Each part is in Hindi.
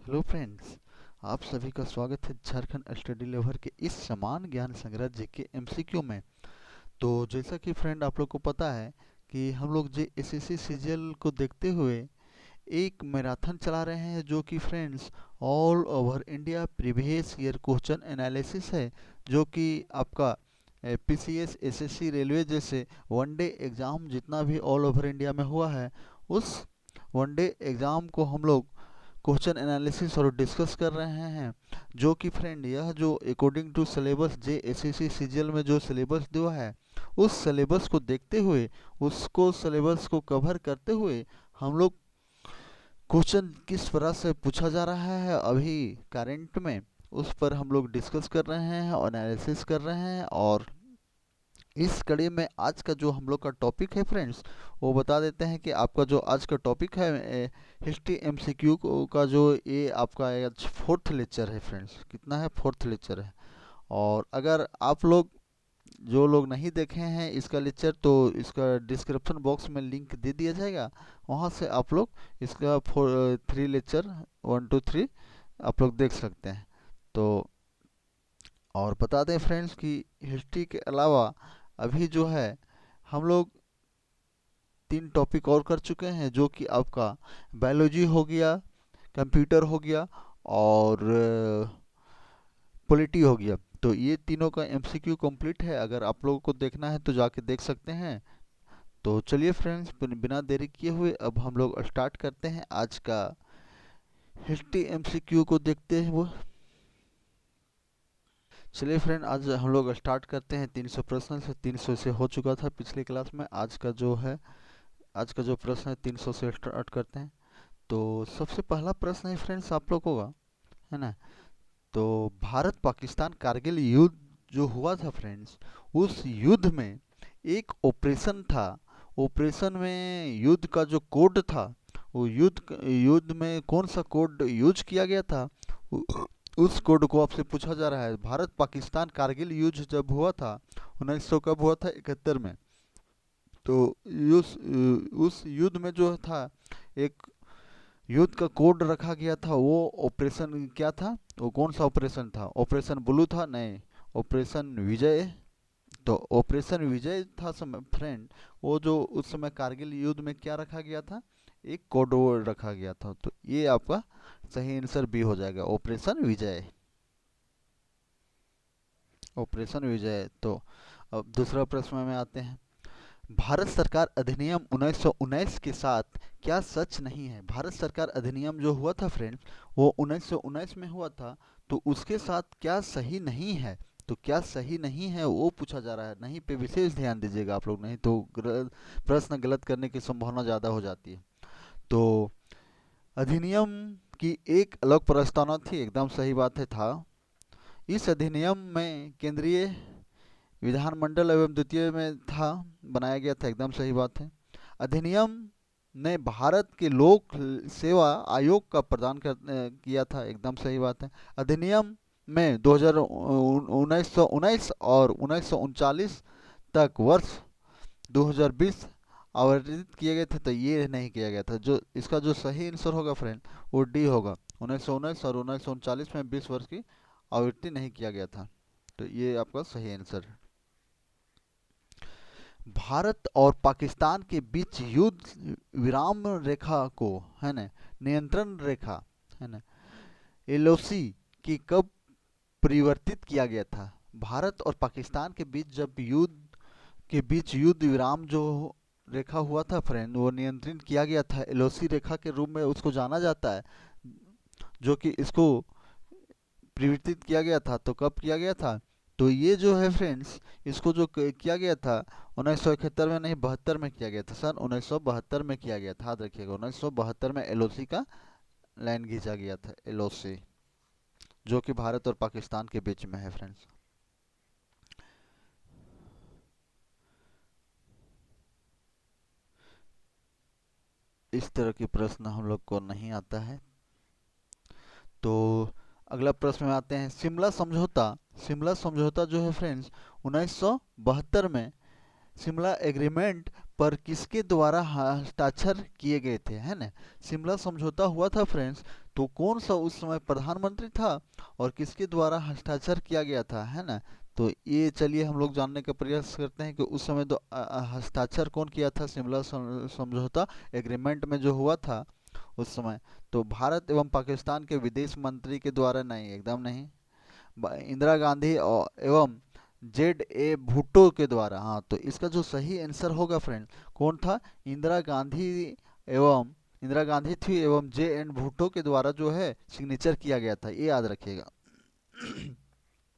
Hello friends. आप सभी का स्वागत है झारखंड स्टडी लेवर के इस समान ज्ञान संग्रह जीके एमसीक्यू में। तो जैसा कि फ्रेंड आप लोग को पता है कि हम लोग जे एसएससी सीजीएल को देखते हुए एक मैराथन चला रहे हैं, जो कि friends all over India previous year question analysis है, जो कि आपका पीसीएस एसएससी रेलवे जैसे वनडे एग्ज़ाम जितना भी ऑल ओवर इंडिया में हुआ है, उस वनडे एग्ज़ाम को हम लोग क्वेश्चन एनालिसिस और डिस्कस कर रहे हैं। जो कि फ्रेंड यह जो अकॉर्डिंग टू सिलेबस जे एसएससी सीजीएल में जो सिलेबस दिया है, उस सिलेबस को देखते हुए, उसको सिलेबस को कवर करते हुए हम लोग क्वेश्चन किस तरह से पूछा जा रहा है अभी करंट में, उस पर हम लोग डिस्कस कर रहे हैं और एनालिसिस कर रहे हैं। और इस कड़ी में आज का जो हम लोग का टॉपिक है फ्रेंड्स, वो बता देते हैं कि आपका जो आज का टॉपिक है हिस्ट्री एमसीक्यू का, जो ये आपका आज फोर्थ लेक्चर है फ्रेंड्स। कितना है? फोर्थ लेक्चर है। और अगर आप लोग जो लोग नहीं देखे हैं इसका लेक्चर, तो इसका डिस्क्रिप्शन बॉक्स में लिंक दे दिया जाएगा, वहाँ से आप लोग इसका थ्री लेक्चर 1 2 3 आप लोग देख सकते हैं। तो और बता दें फ्रेंड्स कि हिस्ट्री के अलावा अभी जो है हम लोग 3 टॉपिक और कर चुके हैं, जो कि आपका बायोलॉजी हो गया, कंप्यूटर हो गया और पॉलिटी हो गया। तो ये तीनों का एमसीक्यू कंप्लीट है। अगर आप लोगों को देखना है तो जाके देख सकते हैं। तो चलिए फ्रेंड्स, बिना देरी किए हुए अब हम लोग स्टार्ट करते हैं आज का हिस्ट्री एमसीक्यू को देखते हैं वो। चलिए फ्रेंड, आज हम लोग स्टार्ट करते हैं 300 प्रश्न से। 300 से हो चुका था पिछले क्लास में। आज का जो प्रश्न है 300 से स्टार्ट करते हैं। तो सबसे पहला प्रश्न है फ्रेंड्स आप लोगों का, है ना? तो भारत पाकिस्तान कारगिल युद्ध जो हुआ था फ्रेंड्स, उस युद्ध में एक ऑपरेशन था। ऑपरेशन में युद्ध का जो कोड था, वो युद्ध में कौन सा कोड यूज किया गया था, उस कोड को आपसे पूछा जा रहा है। भारत पाकिस्तान कारगिल युद्ध जब हुआ था 1900, कब हुआ था? 71 में। तो उस युद्ध में जो था एक युद्ध का कोड रखा गया था। वो ऑपरेशन क्या था? वो कौन सा ऑपरेशन था? ऑपरेशन ब्लू था? नहीं, ऑपरेशन विजय। तो ऑपरेशन विजय था समय फ्रेंड। वो जो उस समय कारगिल युद्ध में क्या रखा गया था? एक कोड वर्ड रखा गया था। तो ये आपका सही आंसर बी हो जाएगा, ऑपरेशन विजय। ऑपरेशन विजय। तो अब दूसरा प्रश्न में आते हैं। भारत सरकार अधिनियम 1919 के साथ क्या सच नहीं है? भारत सरकार अधिनियम जो हुआ था फ्रेंड्स, वो 1919 में हुआ था। तो उसके साथ क्या सही नहीं है? तो क्या सही नहीं है वो पूछा जा रहा है। नहीं पे विशेष ध्यान दीजिएगा आप लोग, नहीं तो प्रश्न गलत करने की संभावना ज़्यादा हो जाती है। तो अधिनियम की एक अलग प्रस्तावना थी, एकदम सही बात है था। इस अधिनियम में केंद्रीय विधानमंडल एवं द्वितीय में था, बनाया गया था, एकदम सही बात है। अधिनियम ने भारत के लोक सेवा आयोग का किया था, एकदम सही बात है। अधिनियम में 1919 और 1939 तक वर्ष 2020 आवंटित किए गए थे, तो ये नहीं किया गया था। जो इसका जो सही आंसर होगा फ्रेंड, वो डी होगा। 1919 और 1939 में 20 वर्ष की आवृत्ति नहीं किया गया था। तो ये आपका सही आंसर है। भारत और पाकिस्तान के बीच युद्ध विराम रेखा को, है ना, नियंत्रण रेखा, है ना, एलओसी की कब परिवर्तित किया गया था? भारत और पाकिस्तान के बीच जब युद्ध विराम जो रेखा हुआ था फ्रेंड, वो नियंत्रित किया गया था एलओसी रेखा के रूप में उसको जाना जाता है। जो कि इसको परिवर्तित किया गया था, तो कब किया गया था? तो ये जो है फ्रेंड्स, इसको जो किया गया था 1971 में नहीं, 72 में किया गया था। सन 1972 में किया गया था, याद रखिएगा। 1972 में एलओसी का लाइन खींचा गया था, एलओसी, जो कि भारत और पाकिस्तान के बीच में है फ्रेंड्स। इस तरह के प्रश्न हम लोग को नहीं आता है। तो अगला प्रश्न में आते हैं। शिमला समझौता जो है फ्रेंड्स 1972 में शिमला एग्रीमेंट पर किसके द्वारा हस्ताक्षर किए गए थे, है ना? शिमला समझौता हुआ था फ्रेंड्स, तो कौन सा उस समय प्रधानमंत्री था और किसके द्वारा हस्ताक्षर किया गया था, है ना। तो ये चलिए हम लोग जानने का प्रयास करते हैं कि उस समय तो हस्ताक्षर कौन किया था शिमला समझौता एग्रीमेंट में जो हुआ था उस समय। तो भारत एवं पाकिस्तान के विदेश मंत्री के द्वारा नहीं, एकदम नहीं। इंदिरा गांधी और एवं जेड ए भुट्टो के द्वारा। हाँ, तो इसका जो सही आंसर होगा फ्रेंड, कौन था, इंदिरा गांधी एवं इंदिरा गांधी थी एवं जे एन भुट्टो के द्वारा जो है सिग्नेचर किया गया था, ये याद रखिएगा।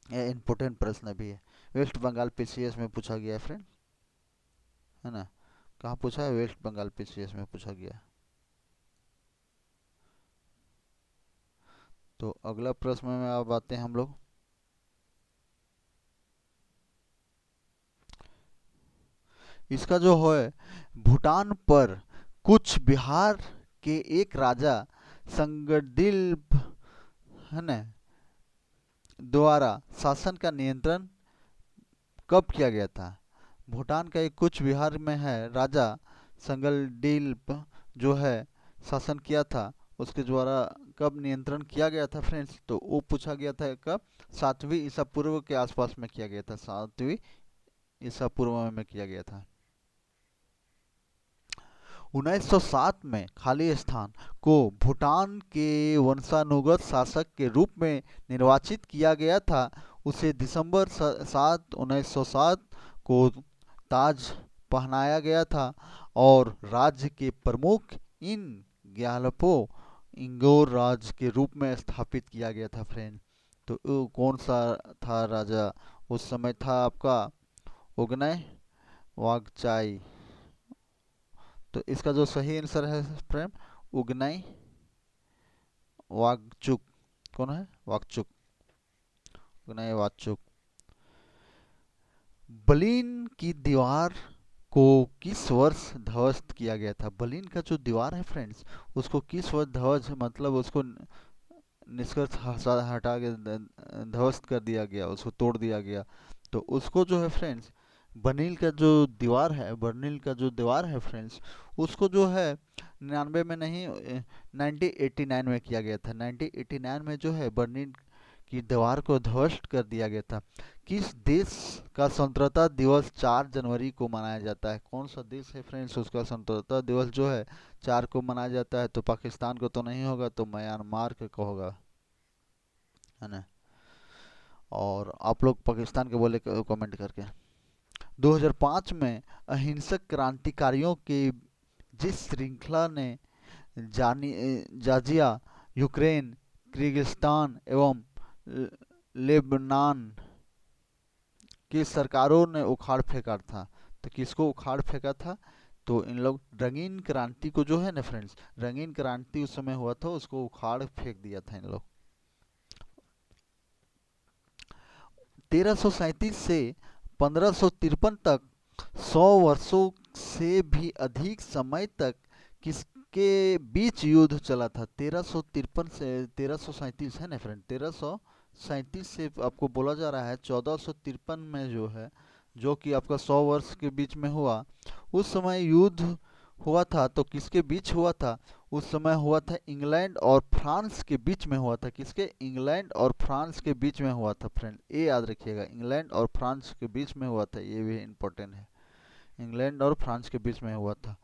ये इम्पोर्टेंट प्रश्न भी है, वेस्ट बंगाल पीसीएस में पूछा गया है फ्रेंड, है ना। कहाँ पूछा है, वेस्ट बंगाल पीसीएस में पूछा गया है। तो अगला प्रश्न में अब आते हैं हम लोग। इसका जो है, भूटान पर कुछ बिहार के एक राजा संगदिल्प, है ना, द्वारा शासन का नियंत्रण कब किया गया था। भूटान का एक कुछ बिहार में है राजा संगदिल्प जो है शासन किया था, उसके द्वारा कब नियंत्रण किया गया था फ्रेंड्स, तो वो पूछा गया था कब, 7वीं ईसा पूर्व के आसपास में किया गया था, 7वीं ईसा पूर्व में किया गया था। 1907 में खाली स्थान को भूटान के वंशानुगत शासक के रूप में निर्वाचित किया गया था। उसे दिसंबर 7 1907 को ताज पहनाया गया था और राज्य के प्रमुख इन ग्यालपो इंगोर राज्य के रूप में स्थापित किया गया था फ्रेंड। तो वो कौन सा था राजा उस समय, था आपका उगनय वागचाई। तो इसका जो सही आंसर है प्रेम, उगनई वागचुक। कौन है, वागचुक, उगनई वागचुक। बर्लिन की दीवार को किस वर्ष ध्वस्त किया गया था। बर्लिन का जो दीवार है फ्रेंड्स, उसको किस वर्ष ध्वस्त, मतलब उसको निष्कर्ष हटा के ध्वस्त कर दिया गया, उसको तोड़ दिया गया। तो उसको जो है फ्रेंड्स, बर्लिन का जो दीवार है, बर्लिन का जो दीवार है फ्रेंड्स, उसको जो है 99 में नहीं 1989 में किया गया था। 1989 में जो है बर्लिन की दीवार को ध्वस्त कर दिया गया था। किस देश का स्वतंत्रता दिवस 4 जनवरी को मनाया जाता है। कौन सा देश है फ्रेंड्स, उसका स्वतंत्रता दिवस जो है 4 को मनाया जाता है। तो पाकिस्तान को तो नहीं होगा, तो म्यांमार का होगा, है ना। और आप लोग पाकिस्तान के बोले कमेंट करके। 2005 में अहिंसक क्रांतिकारियों के जिस श्रृंखला ने जाजिया, यूक्रेन, किर्गिस्तान एवं लेबनान की सरकारों ने उखाड़ फेंका था, तो किसको उखाड़ फेंका था, तो इन लोग रंगीन क्रांति को जो है ना फ्रेंड्स, रंगीन क्रांति उस समय हुआ था, उसको उखाड़ फेंक दिया था इन लोग। 1337 से 1553 तक 100 वर्षों से भी अधिक समय तक किसके बीच युद्ध चला था। 1353 से 1337 है ना फ्रेंड, 1337 से आपको बोला जा रहा है 1453 में जो है, जो कि आपका 100 वर्ष के बीच में हुआ, उस समय युद्ध हुआ था। तो किसके बीच हुआ था, उस समय हुआ था इंग्लैंड और फ्रांस के बीच में हुआ था। किसके, इंग्लैंड और फ्रांस के बीच में हुआ था फ्रेंड, ये याद रखिएगा, इंग्लैंड और फ्रांस के बीच में हुआ था, ये भी इम्पोर्टेंट है, इंग्लैंड और फ्रांस के बीच में हुआ था।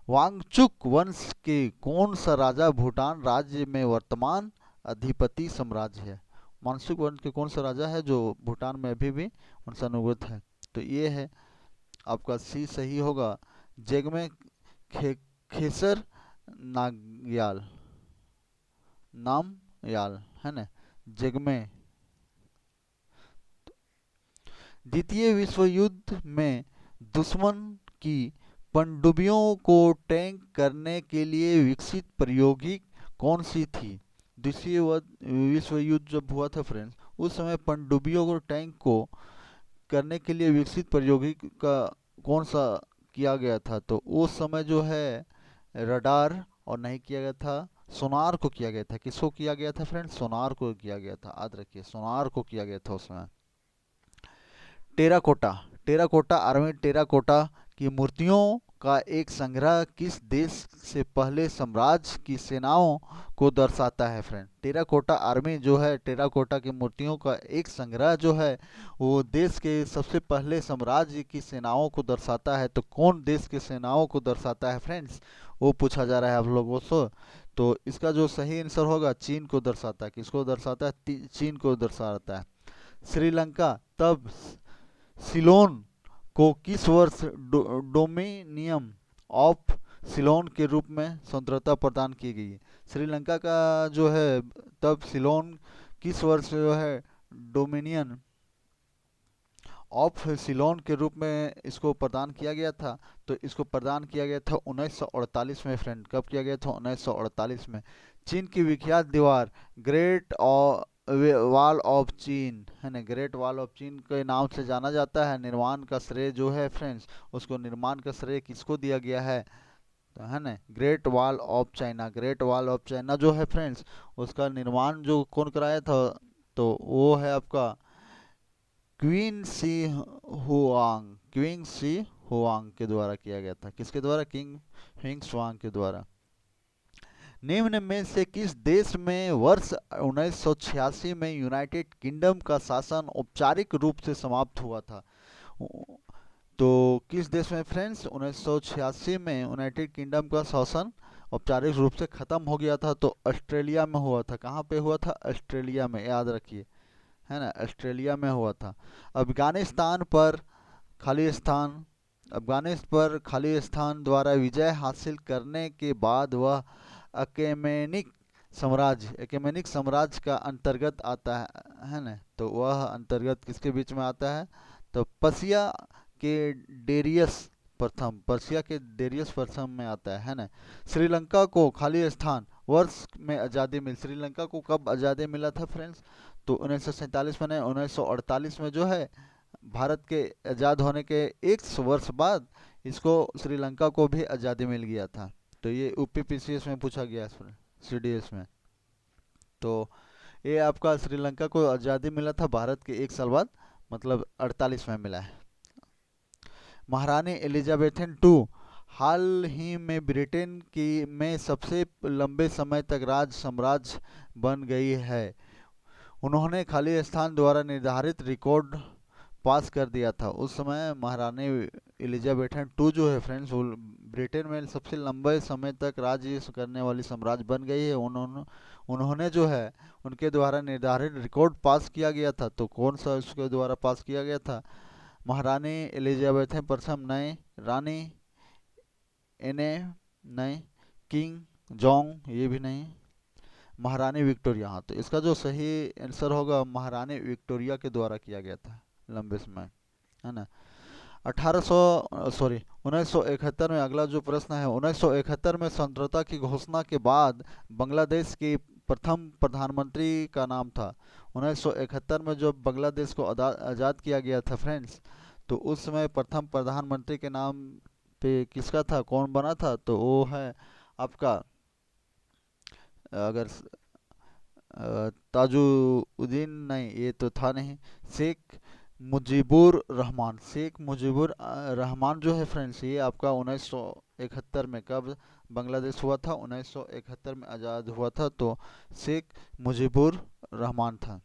वांगचुक वंश के कौन सा राजा भूटान राज्य में वर्तमान अधिपति साम्राज्य है। वांगचुक वंश के कौन सा राजा है जो भूटान में अभी भी वंशानुगत है, तो ये है आपका सी सही होगा, जेगमे खेसर नागयाल, नाम याल, है ना, जेगमे। द्वितीय विश्व युद्ध में दुश्मन की पनडुब्बियों को टैंक करने के लिए विकसित प्रयोगिक कौन सी थी। द्वितीय विश्व युद्ध जब हुआ था फ्रेंड्स, उस समय पनडुब्बियों को टैंक को करने के लिए विकसित प्रयोगिक का कौन सा किया गया था, तो उस समय जो है रडार, और नहीं किया गया था सोनार को किया गया था। किसको किया गया था फ्रेंड्स, सोनार को किया गया था, याद रखिए, सोनार को किया गया था उसमें। टेराकोटा, टेराकोटा आर्मी टेराकोटा की मूर्तियों का एक संग्रह किस देश से पहले साम्राज्य की सेनाओं को दर्शाता है फ्रेंड? टेराकोटा आर्मी जो है, टेराकोटा की मूर्तियों का एक संग्रह जो है वो देश के सबसे पहले साम्राज्य की सेनाओं को दर्शाता है। तो कौन देश की सेनाओं को दर्शाता है फ्रेंड्स, वो पूछा जा रहा है आप लोगों से। तो इसका जो सही आंसर होगा, चीन को दर्शाता है। किसको दर्शाता है? चीन को दर्शाता है। श्रीलंका तब सिलोन को किस वर्ष डोमिनियन ऑफ सिलोन के रूप में स्वतंत्रता प्रदान की गई? श्रीलंका का जो है तब सिलोन किस वर्ष जो है डोमिनियन ऑफ सिलोन के रूप में इसको प्रदान किया गया था? तो इसको प्रदान किया गया था 1948 में फ्रेंड। कब किया गया था? 1948 में। चीन की विख्यात दीवार ग्रेट वॉल ऑफ चीन है ना, ग्रेट वॉल ऑफ चीन के नाम से जाना जाता है। निर्माण का श्रेय जो है फ्रेंड्स, उसको निर्माण का श्रेय किसको दिया गया है? तो है ना, great wall of China. Great wall of China जो है फ्रेंड्स, उसका निर्माण जो कौन कराया था? तो वो है आपका क्वीन सी हुआंग। क्वीन सी हुआंग के द्वारा किया गया था। किसके द्वारा? किंग हिंग स्वांग के द्वारा। निम्न में से किस देश में वर्ष 1986 में यूनाइटेड किंगडम का शासन औपचारिक रूप से समाप्त हुआ था? तो किस देश में फ्रेंड्स 1986 में यूनाइटेड किंगडम का शासन औपचारिक रूप से खत्म हो गया था? तो ऑस्ट्रेलिया में हुआ था। कहाँ पे हुआ था? ऑस्ट्रेलिया में, याद रखिए, है ना, ऑस्ट्रेलिया में हुआ था। अफगानिस्तान पर खालिस्तान अफगानिस्तान पर खालिस्तान द्वारा विजय हासिल करने के बाद वह एकेमेनिक साम्राज्य का अंतर्गत आता है ना। तो वह अंतर्गत किसके बीच में आता है? तो के डेरियस पर्शिया के डेरियस प्रथम में आता है ना। श्रीलंका को खालिस्तान वर्ष में आज़ादी मिली। श्रीलंका को कब आज़ादी मिला था फ्रेंड्स? तो 1947 में नहीं, 1948 में जो है भारत के आज़ाद होने के एक वर्ष बाद इसको श्रीलंका को भी आज़ादी मिल गया था। तो ये यूपीपीसीएस में पूछा गया है, सीडीएस में। तो ये आपका श्रीलंका को आज़ादी मिला था भारत के एक साल बाद, मतलब 48 में मिला है। महारानी एलिजाबेथन टू हाल ही में ब्रिटेन की में सबसे लंबे समय तक राज साम्राज्य बन गई है। उन्होंने खालिस्तान द्वारा निर्धारित रिकॉर्ड पास कर दिया था। उस समय महारानी एलिजाबेथन टू जो है फ्रेंड्स, वो ब्रिटेन में सबसे लंबे समय तक राज्य करने वाली साम्राज्य बन गई है। उन्होंने जो है उनके द्वारा निर्धारित रिकॉर्ड पास किया गया था। तो कौन सा उसके द्वारा पास किया गया था? महारानी एलिजाबेथ प्रथम नए, रानी एने नए, किंग जॉन्ग ये भी नहीं, महारानी विक्टोरिया। हाँ, तो इसका जो सही आंसर होगा महारानी विक्टोरिया के द्वारा किया गया था लंबे समय, है ना। 1971 में अगला जो प्रश्न है, 1971 में स्वतंत्रता की घोषणा के बाद बांग्लादेश के प्रथम प्रधानमंत्री का नाम था। 1971 में जो बांग्लादेश को आज़ाद किया गया था फ्रेंड्स, तो उस समय प्रथम प्रधानमंत्री के नाम पे किसका था, कौन बना था? तो वो है आपका, अगर ताजुद्दीन नहीं, ये तो था नहीं, शेख मुजीबुर रहमान। शेख मुजीबुर रहमान जो है फ्रेंड्स, ये आपका 1971 में, कब बांग्लादेश हुआ था? 1971 में आज़ाद हुआ था। तो शेख मुजीबुर रहमान था।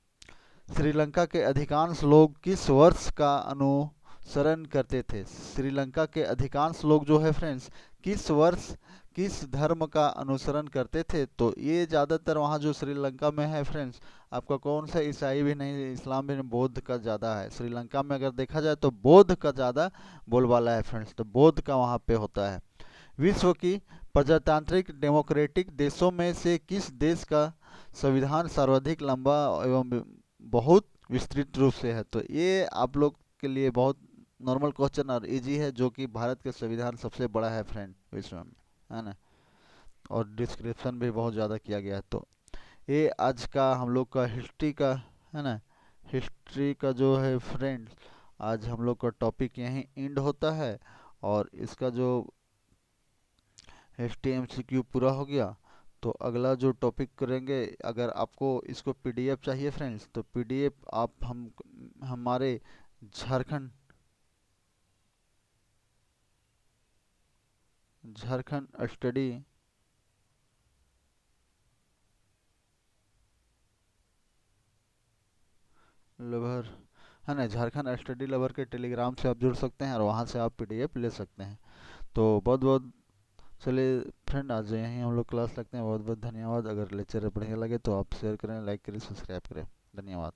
श्रीलंका के अधिकांश लोग किस वर्ष का अनुसरण करते थे? श्रीलंका के अधिकांश लोग जो है फ्रेंड्स किस वर्ष किस धर्म का अनुसरण करते थे? तो ये ज़्यादातर वहाँ जो श्रीलंका में है फ्रेंड्स, आपका कौन सा ईसाई भी नहीं, इस्लाम भी नहीं, बौद्ध का ज़्यादा है। श्रीलंका में अगर देखा जाए तो बौद्ध का ज़्यादा बोलबाला है फ्रेंड्स, तो बौद्ध का वहाँ पे होता है। विश्व की प्रजातांत्रिक डेमोक्रेटिक देशों में से किस देश का संविधान सर्वाधिक लंबा एवं बहुत विस्तृत रूप से है? तो ये आप लोग के लिए बहुत नॉर्मल क्वेश्चन और इजी है, जो कि भारत का संविधान सबसे बड़ा है फ्रेंड विश्व में, है ना, और डिस्क्रिप्शन भी बहुत ज़्यादा किया गया है। तो ये आज का हम लोग का हिस्ट्री का, है ना, हिस्ट्री का जो है फ्रेंड्स, आज हम लोग का टॉपिक यहीं एंड होता है। और इसका जो HTMCQ पूरा हो गया, तो अगला जो टॉपिक करेंगे, अगर आपको इसको PDF चाहिए फ्रेंड्स, तो PDF आप हमारे झारखंड झारखंड स्टडी लवर, है ना, झारखंड स्टडी लवर के टेलीग्राम से आप जुड़ सकते हैं और वहाँ से आप पीडीएफ ले सकते हैं। तो बहुत बहुत, चलिए फ्रेंड, आज यहीं हम लोग क्लास लगते हैं। बहुत बहुत धन्यवाद। अगर लेक्चर बढ़िया लगे तो आप शेयर करें, लाइक करें, सब्सक्राइब करें। धन्यवाद।